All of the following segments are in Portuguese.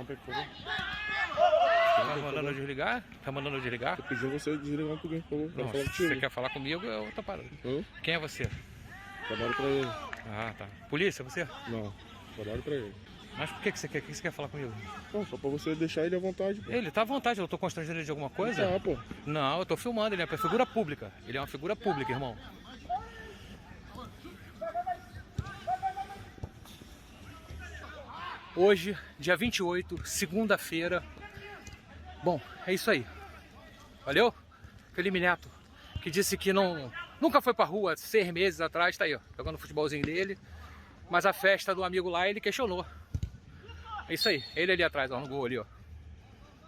pra ele, por favor. Tá mandando eu desligar? Tá mandando eu desligar? Eu pedi você desligar um pouquinho, por favor. Pra Não, falar se contigo. você quer falar comigo, eu tô parando. Hã? Quem é você? Trabalho pra ele. Ah, tá. Polícia, você? Não, trabalho pra ele. Mas por que você quer? O que você quer falar comigo? Pô, só pra você deixar ele à vontade, pô. Ele tá à vontade, eu tô constrangendo ele de alguma coisa? Tá, pô. Não, eu tô filmando, ele é uma figura pública. Ele é uma figura pública, irmão. Hoje, dia 28, segunda-feira. Bom, é isso aí. Valeu? Felipe Neto, que disse que nunca foi pra rua 6 meses atrás, tá aí, ó, jogando o futebolzinho dele. Mas a festa do amigo lá, ele questionou. É isso aí, ele ali atrás, ó, no gol ali, ó.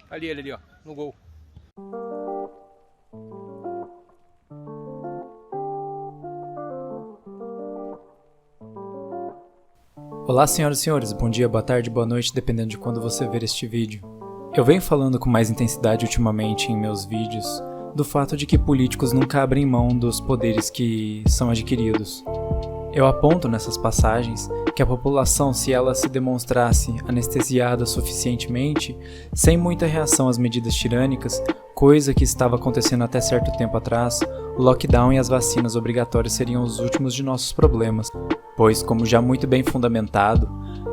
Ali, ele ali, ó, no gol. Olá senhoras e senhores, bom dia, boa tarde, boa noite, dependendo de quando você ver este vídeo. Eu venho falando com mais intensidade ultimamente em meus vídeos do fato de que políticos nunca abrem mão dos poderes que são adquiridos. Eu aponto nessas passagens que a população, se ela se demonstrasse anestesiada suficientemente, sem muita reação às medidas tirânicas, coisa que estava acontecendo até certo tempo atrás, o lockdown e as vacinas obrigatórias seriam os últimos de nossos problemas, pois, como já muito bem fundamentado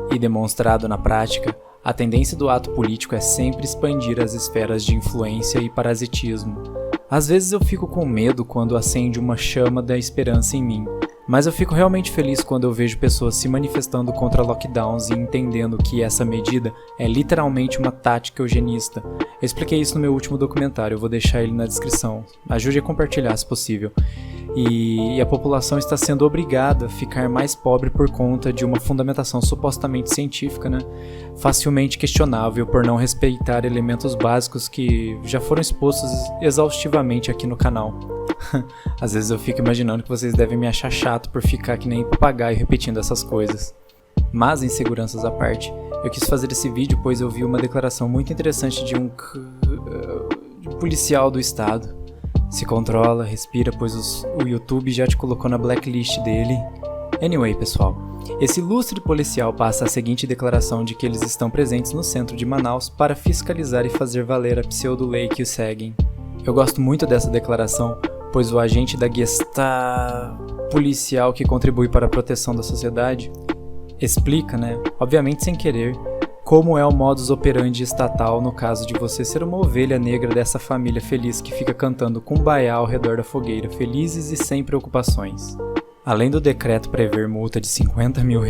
e demonstrado na prática, a tendência do ato político é sempre expandir as esferas de influência e parasitismo. Às vezes eu fico com medo quando acende uma chama da esperança em mim, mas eu fico realmente feliz quando eu vejo pessoas se manifestando contra lockdowns e entendendo que essa medida é literalmente uma tática eugenista. Eu expliquei isso no meu último documentário, eu vou deixar ele na descrição. Ajude a compartilhar se possível. E a população está sendo obrigada a ficar mais pobre por conta de uma fundamentação supostamente científica, né? Facilmente questionável por não respeitar elementos básicos que já foram expostos exaustivamente aqui no canal. Às vezes eu fico imaginando que vocês devem me achar chato por ficar que nem papagaio repetindo essas coisas. Mas, inseguranças à parte, eu quis fazer esse vídeo pois eu vi uma declaração muito interessante de um policial do estado. Se controla, respira, pois o YouTube já te colocou na blacklist dele. Anyway, pessoal, esse ilustre policial passa a seguinte declaração de que eles estão presentes no centro de Manaus para fiscalizar e fazer valer a pseudo-lei que os seguem. Eu gosto muito dessa declaração, pois o agente da policial que contribui para a proteção da sociedade explica, obviamente sem querer, como é o modus operandi estatal no caso de você ser uma ovelha negra dessa família feliz que fica cantando kumbaya ao redor da fogueira, felizes e sem preocupações. Além do decreto prever multa de R$50 mil,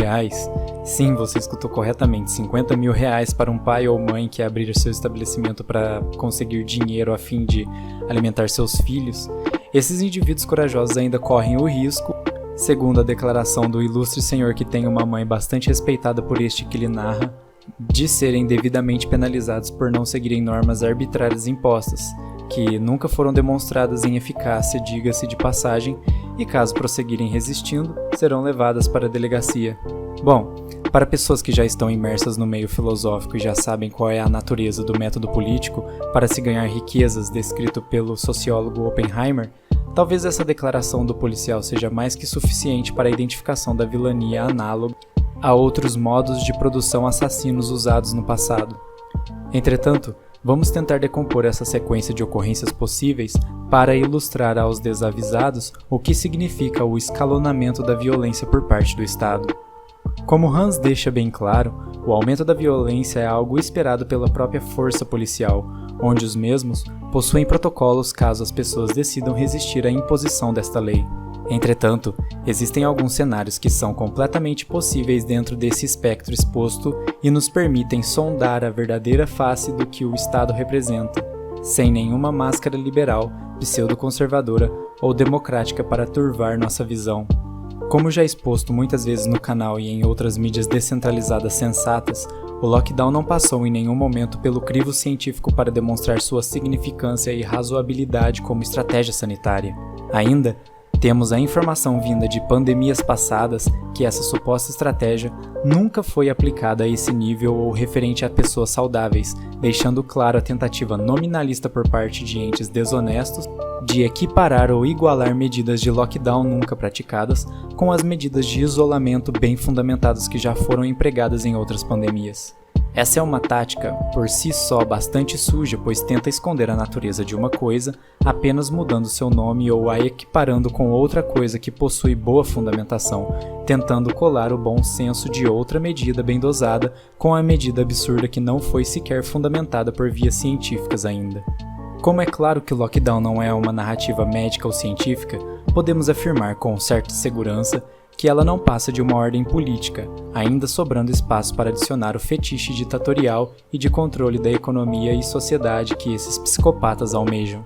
sim, você escutou corretamente, R$50 mil para um pai ou mãe que abrir seu estabelecimento para conseguir dinheiro a fim de alimentar seus filhos, esses indivíduos corajosos ainda correm o risco, segundo a declaração do ilustre senhor que tem uma mãe bastante respeitada por este que lhe narra, de serem devidamente penalizados por não seguirem normas arbitrárias impostas, que nunca foram demonstradas em eficácia, diga-se de passagem, e caso prosseguirem resistindo, serão levadas para a delegacia. Bom, para pessoas que já estão imersas no meio filosófico e já sabem qual é a natureza do método político para se ganhar riquezas descrito pelo sociólogo Oppenheimer, talvez essa declaração do policial seja mais que suficiente para a identificação da vilania análoga a outros modos de produção assassinos usados no passado. Entretanto, vamos tentar decompor essa sequência de ocorrências possíveis para ilustrar aos desavisados o que significa o escalonamento da violência por parte do Estado. Como Hans deixa bem claro, o aumento da violência é algo esperado pela própria força policial, onde os mesmos possuem protocolos caso as pessoas decidam resistir à imposição desta lei. Entretanto, existem alguns cenários que são completamente possíveis dentro desse espectro exposto e nos permitem sondar a verdadeira face do que o Estado representa, sem nenhuma máscara liberal, pseudo-conservadora ou democrática para turvar nossa visão. Como já exposto muitas vezes no canal e em outras mídias descentralizadas sensatas, o lockdown não passou em nenhum momento pelo crivo científico para demonstrar sua significância e razoabilidade como estratégia sanitária. Ainda, temos a informação vinda de pandemias passadas que essa suposta estratégia nunca foi aplicada a esse nível ou referente a pessoas saudáveis, deixando claro a tentativa nominalista por parte de entes desonestos de equiparar ou igualar medidas de lockdown nunca praticadas com as medidas de isolamento bem fundamentadas que já foram empregadas em outras pandemias. Essa é uma tática por si só bastante suja, pois tenta esconder a natureza de uma coisa apenas mudando seu nome ou a equiparando com outra coisa que possui boa fundamentação, tentando colar o bom senso de outra medida bem dosada com a medida absurda que não foi sequer fundamentada por vias científicas ainda. Como é claro que o lockdown não é uma narrativa médica ou científica, podemos afirmar com certa segurança que ela não passa de uma ordem política, ainda sobrando espaço para adicionar o fetiche ditatorial e de controle da economia e sociedade que esses psicopatas almejam.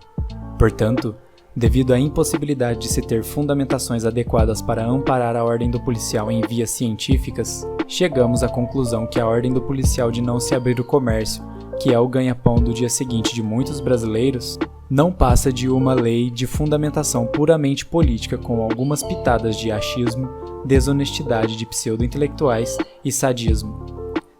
Portanto, devido à impossibilidade de se ter fundamentações adequadas para amparar a ordem do policial em vias científicas, chegamos à conclusão que a ordem do policial de não se abrir o comércio, que é o ganha-pão do dia seguinte de muitos brasileiros, não passa de uma lei de fundamentação puramente política com algumas pitadas de achismo, desonestidade de pseudo-intelectuais e sadismo.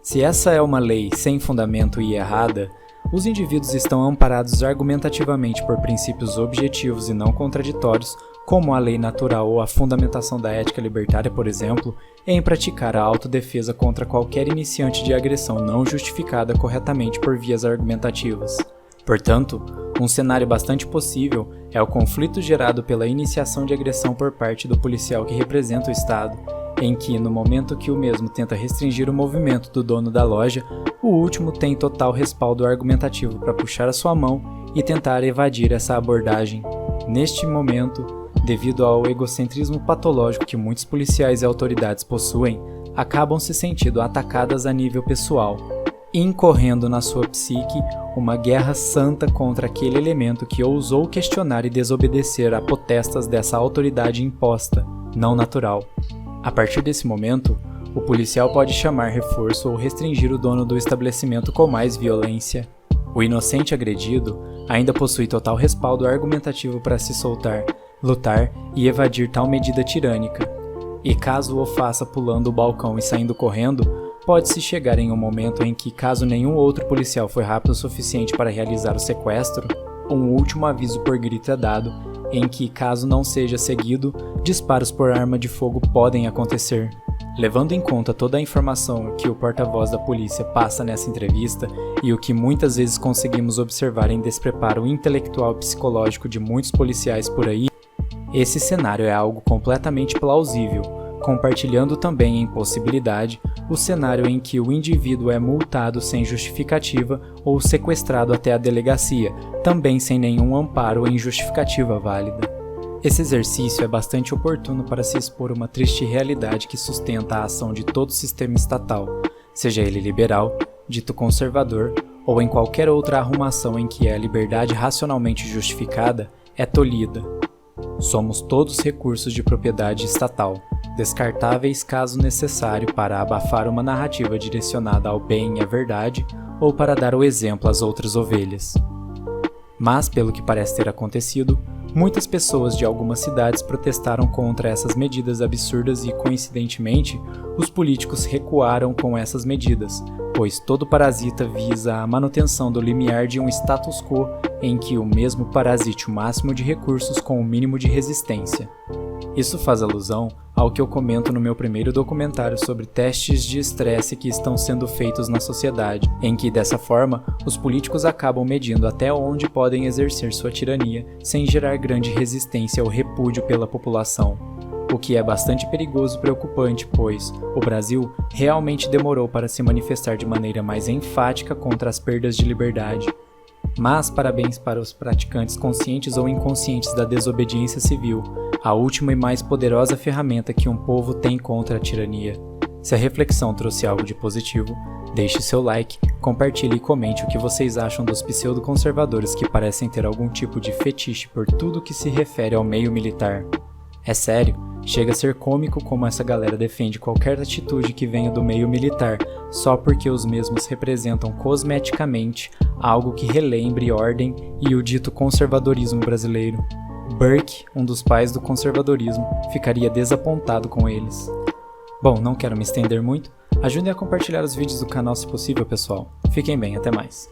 Se essa é uma lei sem fundamento e errada, os indivíduos estão amparados argumentativamente por princípios objetivos e não contraditórios, como a lei natural ou a fundamentação da ética libertária, por exemplo, em praticar a autodefesa contra qualquer iniciante de agressão não justificada corretamente por vias argumentativas. Portanto, um cenário bastante possível é o conflito gerado pela iniciação de agressão por parte do policial que representa o Estado, em que, no momento que o mesmo tenta restringir o movimento do dono da loja, o último tem total respaldo argumentativo para puxar a sua mão e tentar evadir essa abordagem. Neste momento, devido ao egocentrismo patológico que muitos policiais e autoridades possuem, acabam se sentindo atacadas a nível pessoal, incorrendo na sua psique uma guerra santa contra aquele elemento que ousou questionar e desobedecer a potestas dessa autoridade imposta, não natural. A partir desse momento, o policial pode chamar reforço ou restringir o dono do estabelecimento com mais violência. O inocente agredido ainda possui total respaldo argumentativo para se soltar, lutar e evadir tal medida tirânica. E caso o faça pulando o balcão e saindo correndo, pode-se chegar em um momento em que, caso nenhum outro policial for rápido o suficiente para realizar o sequestro, um último aviso por grito é dado, em que, caso não seja seguido, disparos por arma de fogo podem acontecer. Levando em conta toda a informação que o porta-voz da polícia passa nessa entrevista e o que muitas vezes conseguimos observar em despreparo intelectual e psicológico de muitos policiais por aí, esse cenário é algo completamente plausível, compartilhando também em possibilidade o cenário em que o indivíduo é multado sem justificativa ou sequestrado até a delegacia, também sem nenhum amparo em justificativa válida. Esse exercício é bastante oportuno para se expor uma triste realidade que sustenta a ação de todo o sistema estatal, seja ele liberal, dito conservador, ou em qualquer outra arrumação em que a liberdade racionalmente justificada é tolhida. Somos todos recursos de propriedade estatal, descartáveis caso necessário para abafar uma narrativa direcionada ao bem e à verdade ou para dar o exemplo às outras ovelhas. Mas, pelo que parece ter acontecido, muitas pessoas de algumas cidades protestaram contra essas medidas absurdas e, coincidentemente, os políticos recuaram com essas medidas, pois todo parasita visa a manutenção do limiar de um status quo em que o mesmo parasite o máximo de recursos com o mínimo de resistência. Isso faz alusão ao que eu comento no meu primeiro documentário sobre testes de estresse que estão sendo feitos na sociedade, em que, dessa forma, os políticos acabam medindo até onde podem exercer sua tirania sem gerar grande resistência ou repúdio pela população. O que é bastante perigoso e preocupante, pois o Brasil realmente demorou para se manifestar de maneira mais enfática contra as perdas de liberdade. Mas parabéns para os praticantes conscientes ou inconscientes da desobediência civil, a última e mais poderosa ferramenta que um povo tem contra a tirania. Se a reflexão trouxe algo de positivo, deixe seu like, compartilhe e comente o que vocês acham dos pseudo-conservadores que parecem ter algum tipo de fetiche por tudo que se refere ao meio militar. É sério, chega a ser cômico como essa galera defende qualquer atitude que venha do meio militar, só porque os mesmos representam cosmeticamente algo que relembre ordem e o dito conservadorismo brasileiro. Burke, um dos pais do conservadorismo, ficaria desapontado com eles. Bom, não quero me estender muito, ajudem a compartilhar os vídeos do canal se possível, pessoal. Fiquem bem, até mais.